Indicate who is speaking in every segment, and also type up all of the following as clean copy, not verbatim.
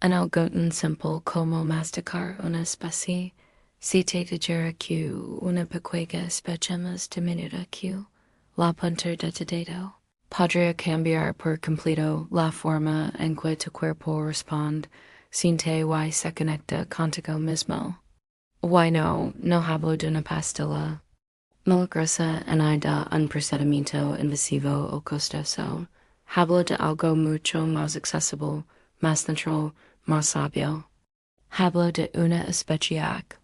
Speaker 1: An algoten simple como masticar una especie, si te dijera que una pequeña especie más diminuta que la punta de tu dedo, podría cambiar por completo la forma en que tu cuerpo responde sin te y se conecta contigo mismo. Why no hablo de una pastilla milagrosa en da un procedimiento invasivo o costoso. Hablo de algo mucho más accesible, más natural, más sabio. Hablo de una especie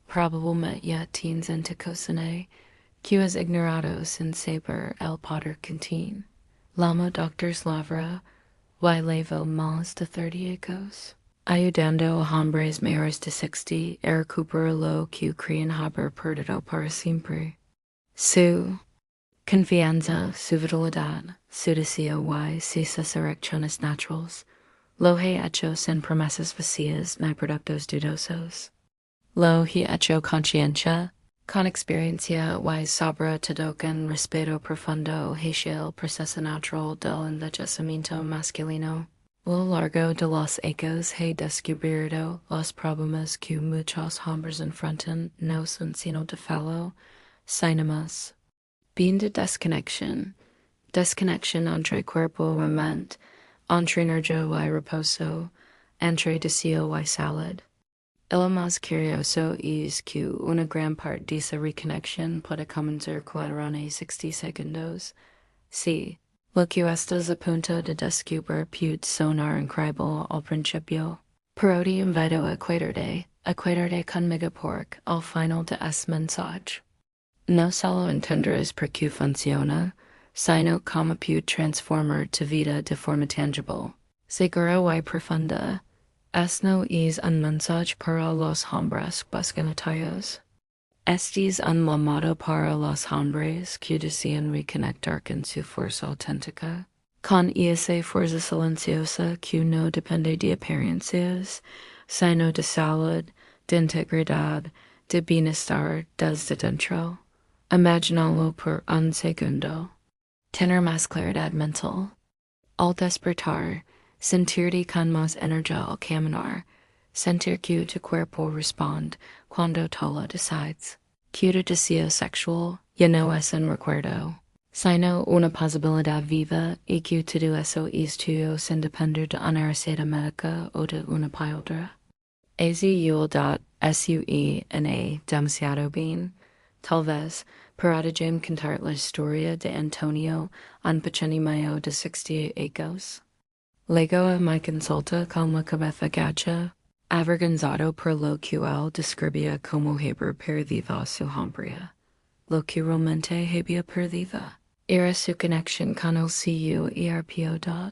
Speaker 1: probablemente ya tienes en tu cocina, que es ignorado sin saber el poder contiene. Lamo doctors lavra, y levo más de 30 ecos. Ayudando a hombres mayores de 60 a recuperar lo que creen haber perdido para siempre. Su confianza, su vitalidad, su deseo y sus erecciones naturales, lo he hecho sin promesas vacías ni productos dudosos. Lo he hecho conciencia, con experiencia y sobre todo con respeto profundo hacia el proceso natural del envejecimiento masculino. A lo largo de los ecos he descubierto los problemas que muchos hombres enfrentan no son sino de fallo, sino being de desconnexion entre cuerpo y mente, entre energía y reposo, entre deseo y salud. Lo más curioso es que una gran parte de esa reconexión puede comenzar durante 60 segundos. Sí, lo que estás a punto de descubrir puede sonar increíble al principio, pero te invito a quedarte conmigo porque al final de este mensaje no solo entenderás por qué funciona, sino cómo puede transformar tu vida de forma tangible, segura y profunda. No es un mensaje para los hombres buscanatarios. Es un llamado para los hombres que desean reconectar con su fuerza auténtica, con esa fuerza silenciosa que no depende de apariencias, sino de salud, de integridad, de bienestar desde dentro. Imagínalo por un segundo. Tener más claridad mental. Al despertar, sentirte con más energía al caminar, sentir que tu cuerpo responde cuando tú lo decides. Que tu deseo sexual ya no es un recuerdo, sino una posibilidad viva y que todo eso es tuyo sin depender de una receta médica o de una píldora. Esa ayuda SUENA demasiado bien. Tal vez, para contar la historia de Antonio, un pequeño mayo de 60 años. Luego a mi consulta con la cabeza gacha, avergonzado por lo que él describía como haber perdido su hombría. Lo que realmente había perdido era su conexión con el CU y RPO.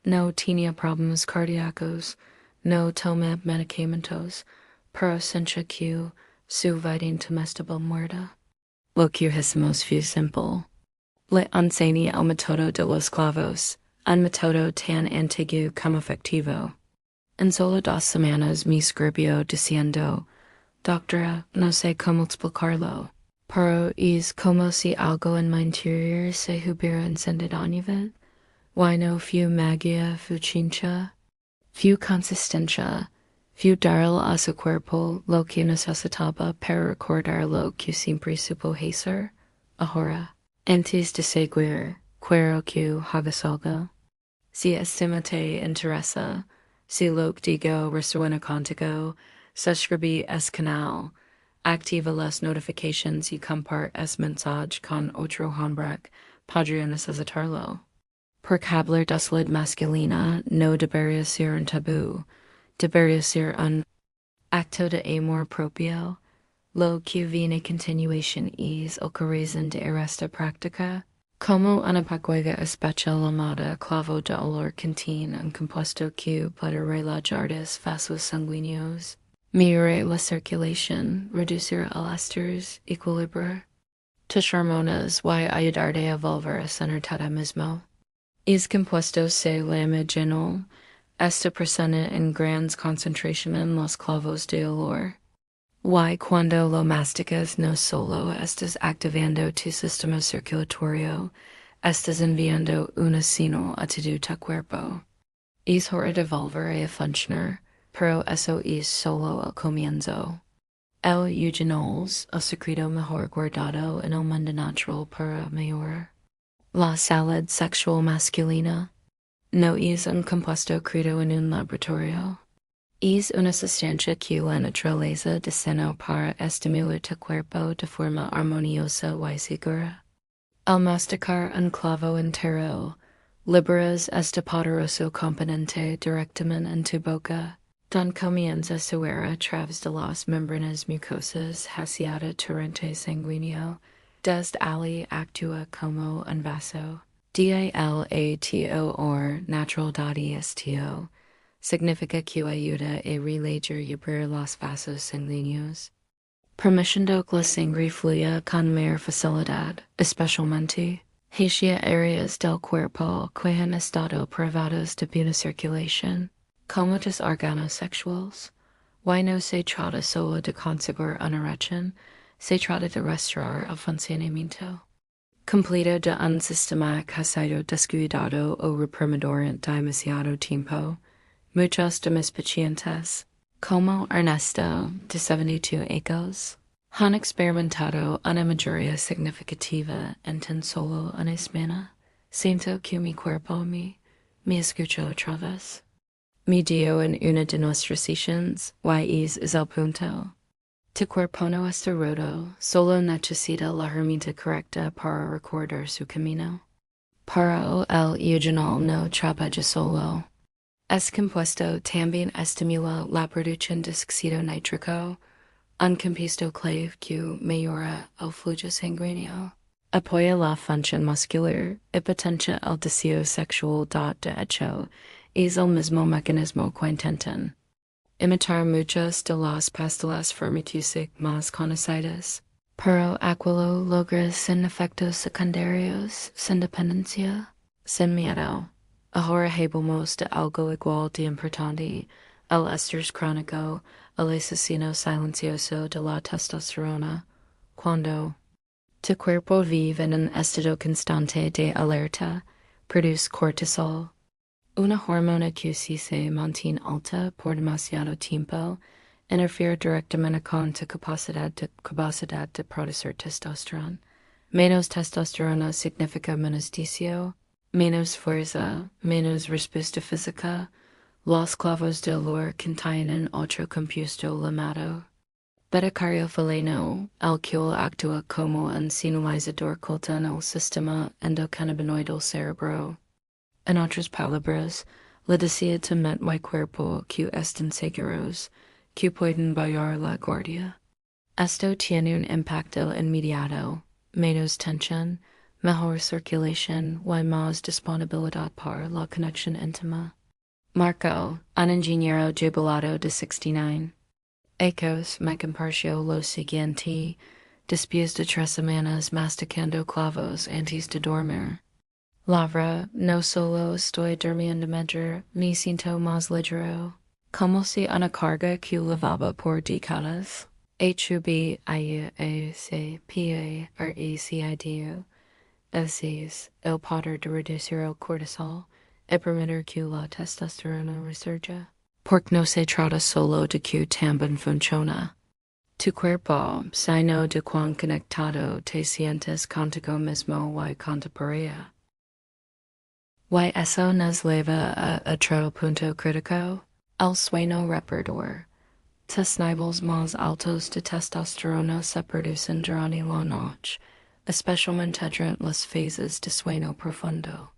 Speaker 1: No tenía problemas cardíacos, no toma medicamentos, pero sentía que su vida íntima estaba muerta. Lo que hicimos fue simple. Le enseñé el método de los clavos, un método tan antiguo como efectivo. En solo 2 semanas me escribió diciendo, Doctora, no sé cómo explicarlo, pero es como si algo en mi interior se hubiera encendido a nivel. No fue magia, fue chincha, fue consistencia, fue darle a su cuerpo lo que necesitaba para recordar lo que siempre supo hacer. Ahora, antes de seguir, quiero que hagas algo. Si este te interesa, si lo que digo resuena contigo, suscribe este canal, activa las notifications y comparte este mensaje con otro hombre podría necesitarlo. Porque hablar de salud masculina no debería ser un tabú, debería ser un acto de amor propio. Lo que viene a continuación es el corazón de esta práctica. Como una pequeña especie llamada clavo de olor contiene un compuesto que puede relajar los vasos sanguíneos, mejorar la circulación, reducir el estrés, equilibrar tus hormonas y ayudarte a volver a sanarte mismo. Es compuesto se llama eugenol. Está presente en grandes concentraciones en los clavos de olor. Cuando lo masticas no solo estás activando tu sistema circulatorio, estás enviando una señal a todo tu cuerpo. Es hora de volver a funcionar, pero eso es solo el comienzo. El eugenols, el secreto mejor guardado en el mundo natural para mejorar. La salud sexual masculina no es un compuesto creado en un laboratorio. Es una sustancia que la naturaleza diseñó para estimular tu cuerpo de forma armoniosa y segura. Al masticar un clavo entero, liberas este poderoso componente directamente en tu boca, donde comienza su era a través de las membranas mucosas hacia el torrente sanguíneo, desde allí actúa como un vaso. DILATO or natural dadi esto significa que ayuda a reabrir los vasos sanguíneos, permitiendo que la sangre fluya con mayor facilidad, especialmente hacia áreas del cuerpo que han estado privados de buena circulación, como tus órganos sexuales. Y no se trata solo de conseguir una erección, se trata de restaurar el funcionamiento completo de un sistema que ha sido descuidado o reprimido durante demasiado tiempo. Muchos de mis pacientes, como Ernesto, de 72 años, han experimentado una mayoría significativa en tan solo una semana. Siento que mi cuerpo me escucha otra vez. Me dio en una de nuestras sesiones, y es el punto. Tu cuerpo no está roto, solo necesita la herramienta correcta para recordar su camino. Pero el eugenol no trabaja solo. Es compuesto también estimula la producción de óxido nítrico, un compuesto clave que mejora el flujo sanguíneo, apoya la función muscular y potencia el deseo sexual. De hecho, es el mismo mecanismo que intentan imitar muchas de las pastillas farmacéuticas más conocidas, pero aquello logra sin efectos secundarios, sin dependencia, sin miedo. Ahora hablamos de algo igual de importante, el estrés crónico, el asesino silencioso de la testosterona. Cuando tu cuerpo vive en un estado constante de alerta, produce cortisol, una hormona que si se mantiene alta por demasiado tiempo, interfiere directamente con tu capacidad de producir testosterona. Menos testosterona significa menos deseo, menos fuerza, menos respuesta física. Los clavos de olor contienen otro compuesto llamado beta-cariophylleno, el cual actúa como un señalizador oculto en el sistema endocannabinoide del cerebro. En otras palabras, le decía tu mente y cuerpo que están seguros, que pueden bajar la guardia. Esto tiene un impacto inmediato, menos tensión, mejor circulación y más disponibilidad para la conexión íntima. Marco, un ingeniero jubilado de 69. Ecos me compartió lo siguiente, después de 3 semanas masticando clavos antes de dormir. Lavra, no solo estoy durmiendo mejor, me siento más ligero, como si una carga que llevaba por décadas. HUBIACPARECIDO. Ese es el poder de reducir el cortisol y permitir que la testosterona resurja. Porque no se trata solo de que también funciona. Tu cuerpo, sino de cuán conectado te sientes contigo mismo y con tu pareja. Y eso nos lleva a otro punto crítico, el sueño reparador. Tus niveles más altos de testosterona se producen durante la noche, especialmente durante las fases de sueño profundo.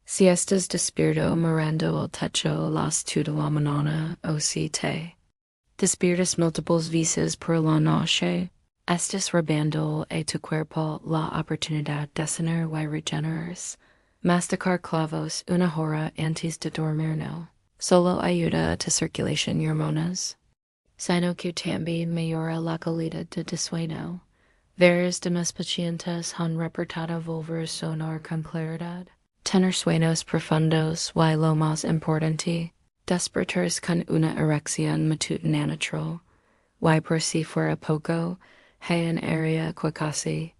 Speaker 1: Si estás despierto mirando el techo a las 2 de la mañana o si te despiertas múltiples veces por la noche, estás robando a tu cuerpo la oportunidad de sanar y regenerarse. Masticar clavos una hora antes de dormir no solo ayuda a tu circulación y hormonas, sino que también mejora la calidad de sueño. Varios de mis pacientes han reportado volver sonar con claridad, tener sueños profundos y lo más importante, despertarse con una erección matutina natural, y por si fuera poco, hay un área que casi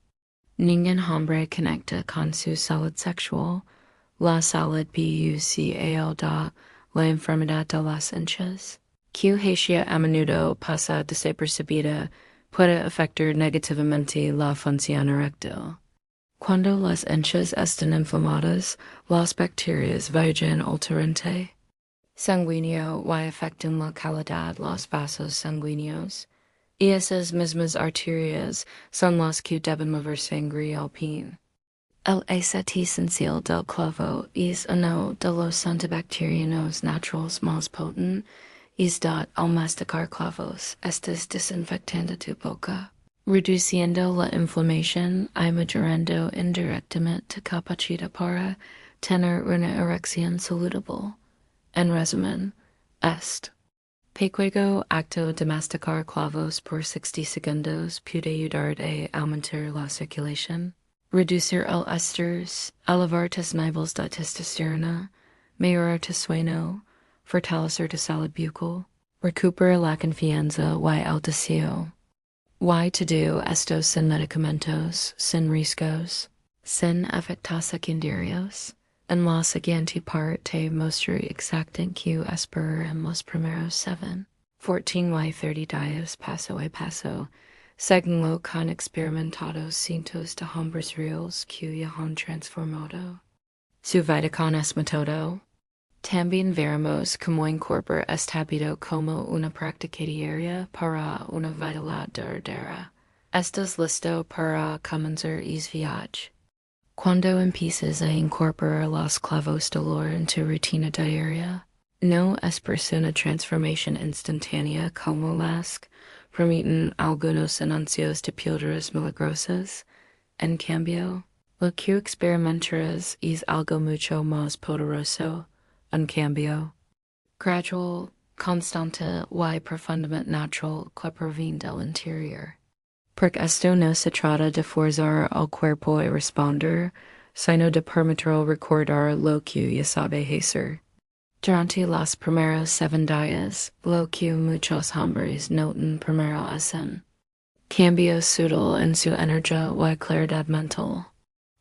Speaker 1: ningún hombre conecta con su salud sexual, la salud bucal da la enfermedad de las hinchas, Que hacia a menudo pasa desapercibida puede afectar negativamente la función eréctil. Cuando las henchas están inflamadas, las bacterias vayan alterante sanguíneo y afectan la calidad los vasos sanguíneos. Y esas mismas arterias son las que deben mover sangre al pin. El aceite esencial del clavo es uno de los antibacterianos naturales más potentes al masticar clavos estás desinfectando tu boca, reduciendo la inflamación y mejorando indirectamente capacidad para tener una erección saludable. En resumen, esto. Pequeño acto de masticar clavos por 60 segundos puede ayudar a aumentar la circulación, reducir el estrés, elevar tus niveles de testosterona, mejorar tu sueño, fortalecer tu salud bucal, recuperar la confianza y el deseo. Why to do esto sin medicamentos, sin riesgos, sin efectos secundarios. En la siguiente parte te mostraré exactamente qué esperar en los primeros 7, 14 y 30 días paso a paso, según lo que han experimentado cientos de hombres reales que ya han transformado su vida con este método. También veremos cómo incorporar este hábito como una práctica diaria para una vida duradera. ¿Estás listo para comenzar este viaje? Cuando empiezas a incorporar los clavos de olor en tu rutina diaria, no esperes una transformación instantánea como las que permiten algunos anuncios de píldoras milagrosas. En cambio, lo que experimentarás es algo mucho más poderoso, un cambio gradual, constante y profundamente natural que proviene del interior. Porque esto no se trata de forzar al cuerpo a responder, sino de permitir recordar lo que ya sabe hacer. Durante los primeros 7 días, lo que muchos hombres notan primero es un cambio sutil en su energía y claridad mental.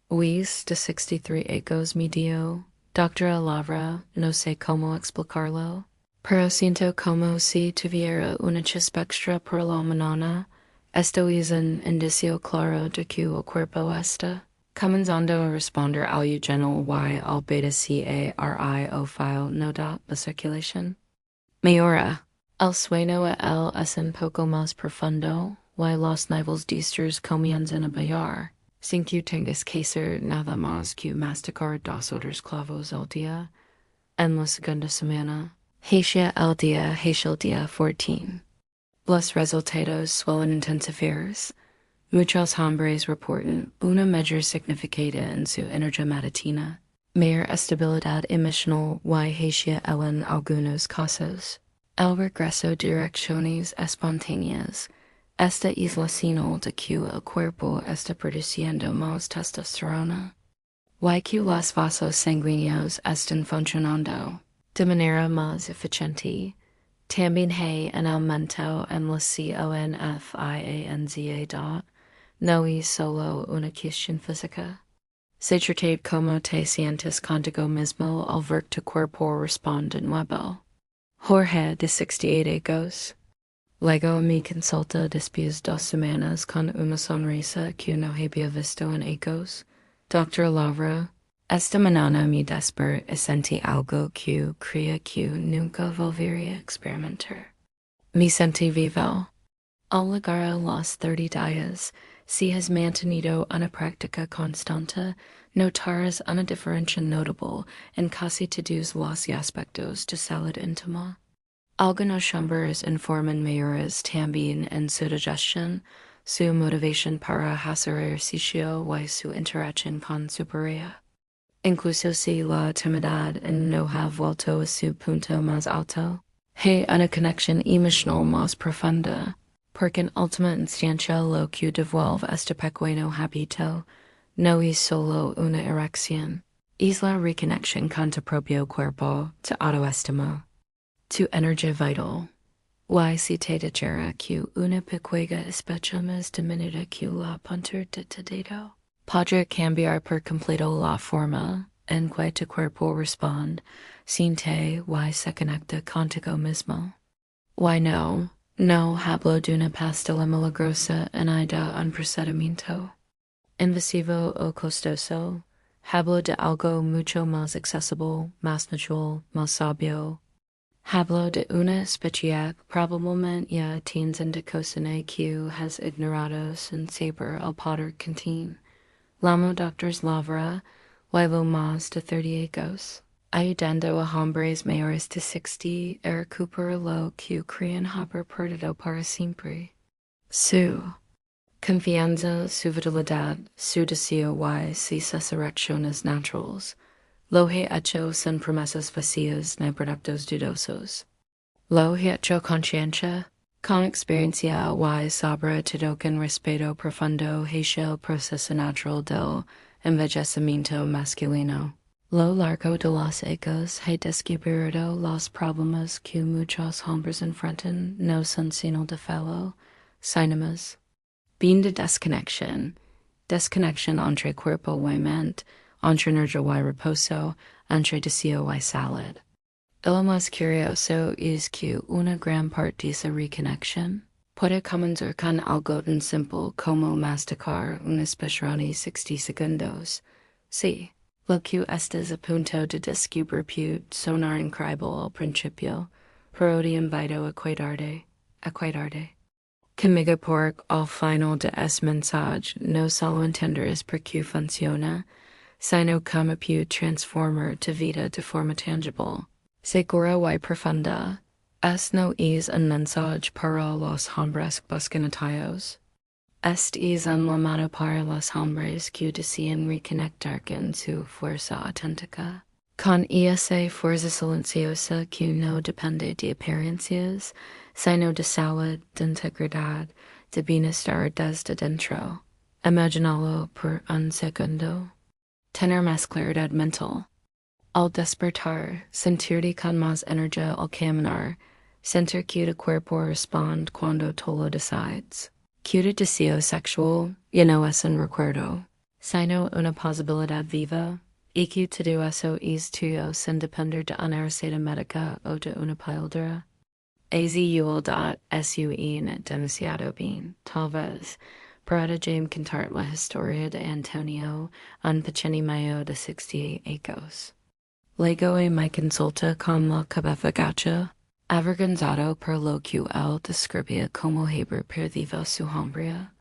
Speaker 1: Luis de 63 ecos me dio, doctora Lavra, no sé cómo explicarlo, pero siento como si tuviera una chispa extra por la mañana. Esto es un indicio claro de que el cuerpo está comenzando a responder al eugenol y al beta-CARI file no da la circulación. Mejora. El sueño es un poco más profundo y los niveles de estrés comienzan a bajar, sin que tengas que hacer nada más que masticar 2 otros clavos al día. En la segunda semana, hacia el día 14. Los resultados suelen intensificarse. Muchos hombres reportan una mayor significativa en su energía matutina, mayor estabilidad emocional y hacia en algunos casos, el regreso de direcciones espontáneas. Esta es la señal de que el cuerpo está produciendo más testosterona, y que los vasos sanguíneos están funcionando de manera más eficiente. También hay un aumento en la confianza. No es solo una cuestión física. Se trata de cómo te sientes contigo mismo al ver tu cuerpo responde nuevo. Jorge de 68 ecos. Luego mi consulta después 2 semanas con una sonrisa que no había visto en ecos. Doctor Lavra, esta mañana me desperté y sentí algo que creía que nunca volvería a experimentar. Me sentí vivo. Al llegar a los 30 días, si has mantenido una práctica constante, notarás una diferencia notable en casi todos los aspectos de salud íntima. Algunos hombres informan mejoras también en su digestión, su motivación para hacer ejercicio y su interacción con su pareja. Incluso si la intimidad no ha vuelto a su punto más alto, hay una conexión emocional más profunda, porque en última instancia lo que devuelve este pequeño hábito no es solo una erección, es la reconexión con tu propio cuerpo, tu autoestima, tu energía vital. Y si te dijera que una pequeña especia más diminuta que la punta de tu dedo podría cambiar por completo la forma en que tu cuerpo responde sin te y se conecta contigo mismo. Why no? No hablo de una pastilla milagrosa en ida un procedimiento invasivo o costoso. Hablo de algo mucho más accesible, más natural, más sabio. Hablo de una especia que probablemente ya tienes indicocene que has ignorado sin saber el poder contiene. Lamo doctors lavra, vivo más de 30 años, ayudando a hombres mayores de 60 a recuperar lo que crean haber perdido para siempre. Su confianza, su vitalidad, su deseo y sus reacciones naturales. Lo he hecho sin promesas vacías ni productos dudosos. Lo he hecho conciencia, con experiencia y sobre todo con respeto profundo hacia el proceso natural del envejecimiento masculino. Lo largo de los años he descubierto los problemas que muchos hombres enfrentan no son sino de fallo, síntomas. Being de desconnexion entre cuerpo y mente, entre energía y reposo, entre deseo y salud. Lo más curioso es que una gran parte de esa reconexión puede comenzar con algo tan simple como masticar una especia de 60 segundos. Sí, lo que estás a punto de descubrir puede sonar increíble al principio, pero te invito a cuidarte. Conmigo porque al final de este mensaje no solo entenderás por qué funciona, sino cómo puede transformar tu vida de forma tangible, segura y profunda. Este no es un mensaje para los hombres que buscan atajos. Este es un llamado para los hombres que desean reconectar con su fuerza auténtica. Con esa fuerza silenciosa que no depende de apariencias, sino de salud, de integridad, de bienestar desde dentro. Imagínalo por un segundo. Tener más claridad mental. Al despertar, sentirte con más energía al caminar, sentir que tu cuerpo responde cuando tú lo decides. Que tu deseo sexual ya no es un recuerdo, sino una posibilidad viva. Y que todo eso es tuyo sin depender de una receta médica o de una píldora. Suen demasiado bien, tal vez, para James contar la historia de Antonio, un pequeño mayo de 60 años. Luego en mi consulta con la cabeza gacha, avergonzado por lo que él describía como haber perdido su hombría,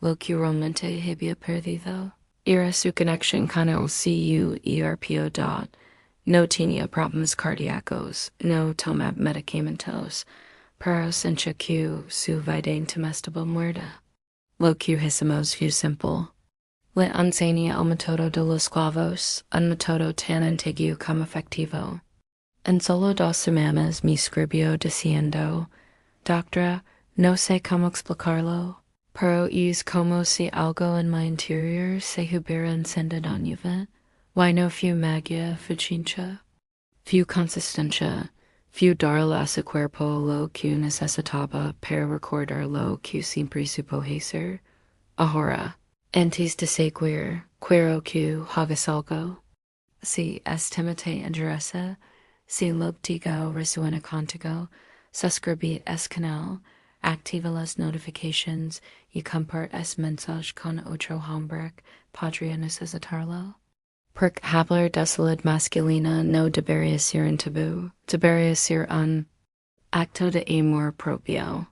Speaker 1: lo que realmente había perdido era su conexión con el CUERPO. No tenía problemas cardíacos, no tomaba medicamentos, pero sentía que su vida íntima estaba muerta. Lo que hicimos fue simple. Le enseñé el método de los clavos, un método tan antiguo como efectivo. En solo 2 semanas me escribió diciendo, Doctora, no sé cómo explicarlo, pero es como si algo en mi interior se hubiera encendido nuevamente. Y no fue magia, fue ciencia, fue consistencia, fue darle a su cuerpo lo que necesitaba para recordar lo que siempre supo hacer. Ahora, antes de seguir, quiero que hagas algo. Si este te interesa, si lo digo resuena contigo, suscribir este canal, activa las notifications y comparte este mensaje con otro hombre que podría necesitarlo. Porque hablar de salud masculina no debería ser un tabú, debería ser un acto de amor propio.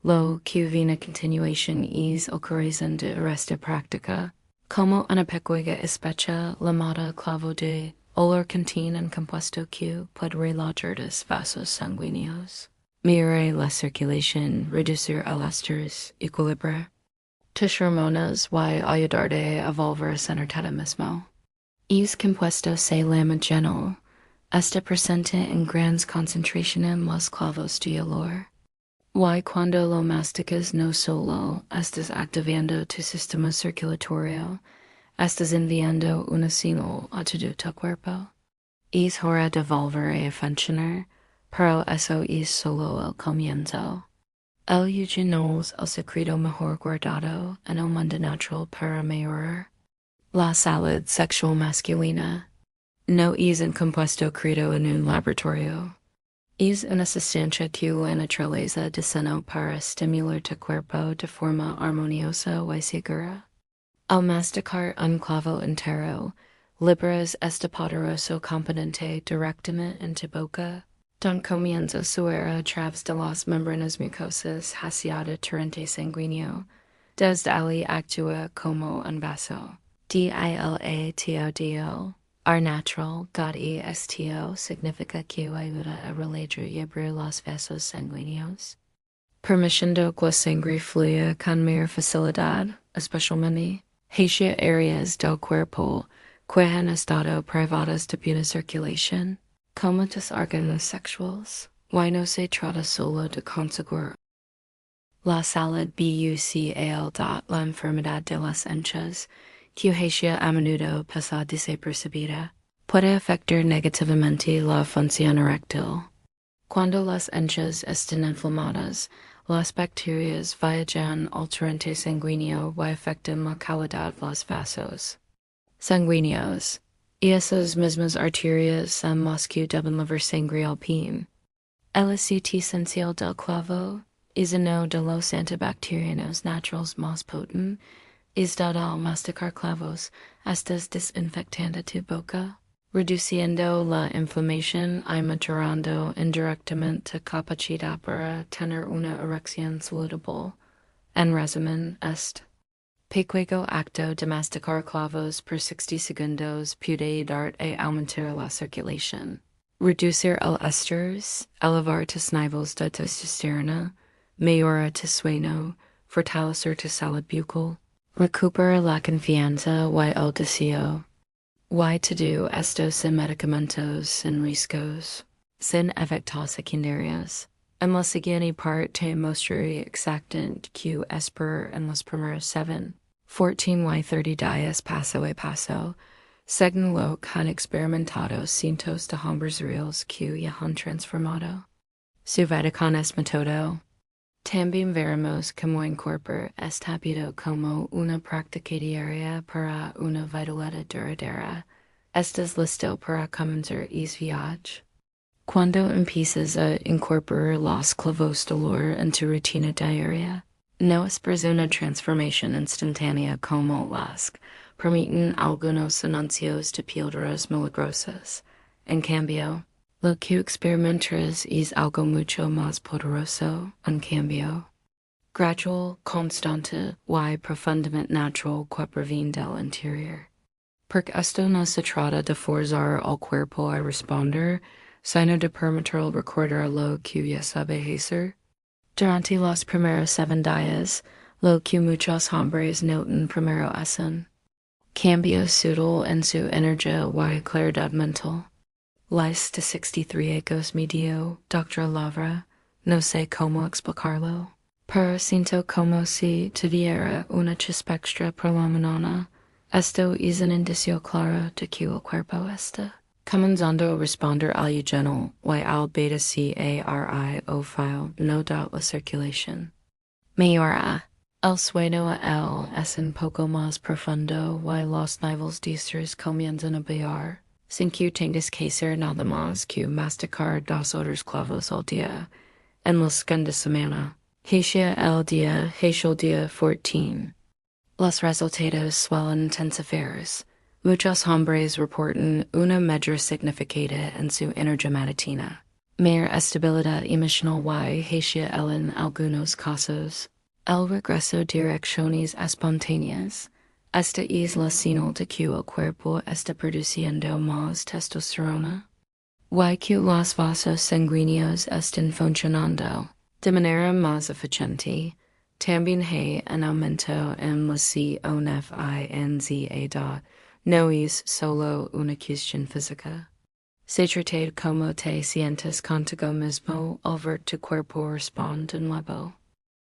Speaker 1: Lo que viene a continuación es el corazón de esta práctica. Como una pequeña especia llamada clavo de olor contiene un compuesto que puede relajar los vasos sanguíneos, mejorar la circulación, reducir el estrés, equilibrar tus hormonas y ayudarte a volver a sentirte mismo. Es compuesto se llama eugenol. Este presenta en grandes concentraciones en los clavos de olor. Y cuando lo masticas no solo estás activando tu sistema circulatorio, estás enviando una señal a todo tu cuerpo. Es hora de volver a funcionar, pero eso es solo el comienzo. El eugenol es el secreto mejor guardado en el mundo natural para mejorar la salud sexual masculina. No es un compuesto creado en un laboratorio. Es una sustancia que la naturaleza diseñó para estimular tu cuerpo de forma armoniosa y segura. Al masticar un clavo entero, liberas este poderoso componente directamente en tu boca, don comienza su era a través de las membranas mucosas hacia el torrente sanguíneo, desde allí actúa como un vaso. Dilato. Our natural, God esto, significa que ayuda a relajar y abrir los vasos sanguíneos, permitiendo que la sangre fluya con mayor facilidad, especialmente hacia áreas del cuerpo que han estado privadas de buena circulación, como tus órganos sexuales. Y no se trata solo de conseguir la salud bucal, la enfermedad de las anchas, que a menudo pasa desapercibida, puede afectar negativamente la función eréctil. Cuando las anchas están inflamadas, las bacterias viajan al torrente sanguíneo y afectan la calidad de los vasos sanguíneos, y esas mismas arterias son las que deben llevar sangre al pin. El aceite esencial del clavo es uno de los antibacterianos naturales más potentes. Es dado al masticar clavos, estás desinfectando tu boca, reduciendo la inflamación y mejorando indirectamente tu capacidad para tener una erección saludable. En resumen, pequeño acto de masticar clavos por 60 segundos puede ayudar a aumentar la circulación, reducir el estrés, elevar tus niveles de testosterona, mejorar tu sueño, fortalecer tu salud bucal, recupera la confianza y el deseo. Y todo esto sin medicamentos, sin riesgos, sin efectos secundarios. En la siguiente parte mostraré exactamente qué esperar en los primeros 7, 14 y 30 días paso a paso, según lo que han experimentado cientos de hombres reales que ya han transformado su vida con este método. También veremos cómo incorporar este hábito como una práctica diaria para una vitalidad duradera. ¿Estás listo para comenzar este viaje? Cuando empiezas a incorporar los clavos de olor en tu rutina diaria, no esperes una transformación instantánea como las que permiten algunos anuncios de píldoras milagrosas. En cambio, lo que experimentarás es algo mucho más poderoso, un cambio gradual, constante y profundamente natural que proviene del interior. Porque esto no se trata de forzar al cuerpo a responder, sino de permitir recordar lo que ya sabe hacer. Durante los primeros 7 días, lo que muchos hombres notan primero hacen cambios sutil en su energía y claridad mental. Lice de 63 ecos me dio, Dr. Lavra, no sé cómo explicarlo, pero siento como si tuviera una chispa extra por la mañana. Esto es un indicio claro de que el cuerpo está comenzando a responder al eugenol y al beta-cario no da la circulación. Mejorar. El sueño a él es un poco más profundo y los niveles de estrés comienzan a bajar, sin que tengas que hacer nada más que masticar 2 otros clavos al día en la segunda semana. Hacia el día 14. Los resultados suelen intensificarse. Muchos hombres reportan una mayor significativa en su energía matutina, mayor estabilidad emocional y hacia en algunos casos, el regreso de direcciones espontáneas. Esta es la señal de que el cuerpo está produciendo más testosterona y que los vasos sanguíneos están funcionando de manera más eficiente. También hay un aumento en la confianza. No es solo una cuestión física. Se trata de cómo te sientes contigo mismo al ver tu cuerpo responde nuevo.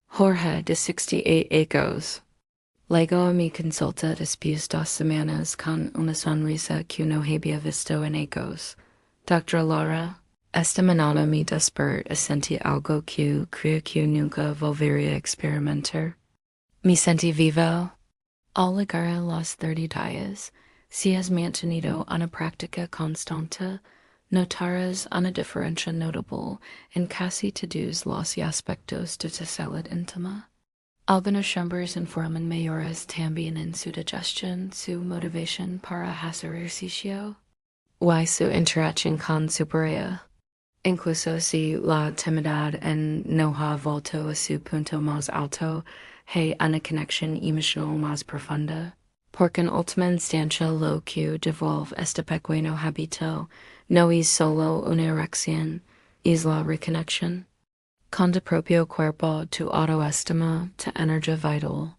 Speaker 1: Jorge de 68 ecos. Llegó a mi consulta después 2 semanas con una sonrisa que no había visto en ecos. Dr. Laura, esta mañana me desperté y sentí algo que creo que nunca volvería a experimentar. Me sentí vivo. Al llegar a los 30 días, si has mantenido una práctica constante, Notaras una diferencia notable en casi todos los aspectos de tu salud íntima. Algunos hombres informan mayores también en su digestión, su motivación para hacer ejercicio, y su interacción con su pareja. Incluso si la timidez no ha vuelto a su punto más alto, hay una conexión emocional más profunda. Porque en última instancia lo que devuelve este pequeño hábito no es solo una erección, es la reconexión con tu propio cuerpo, tu autoestima, tu energía vital.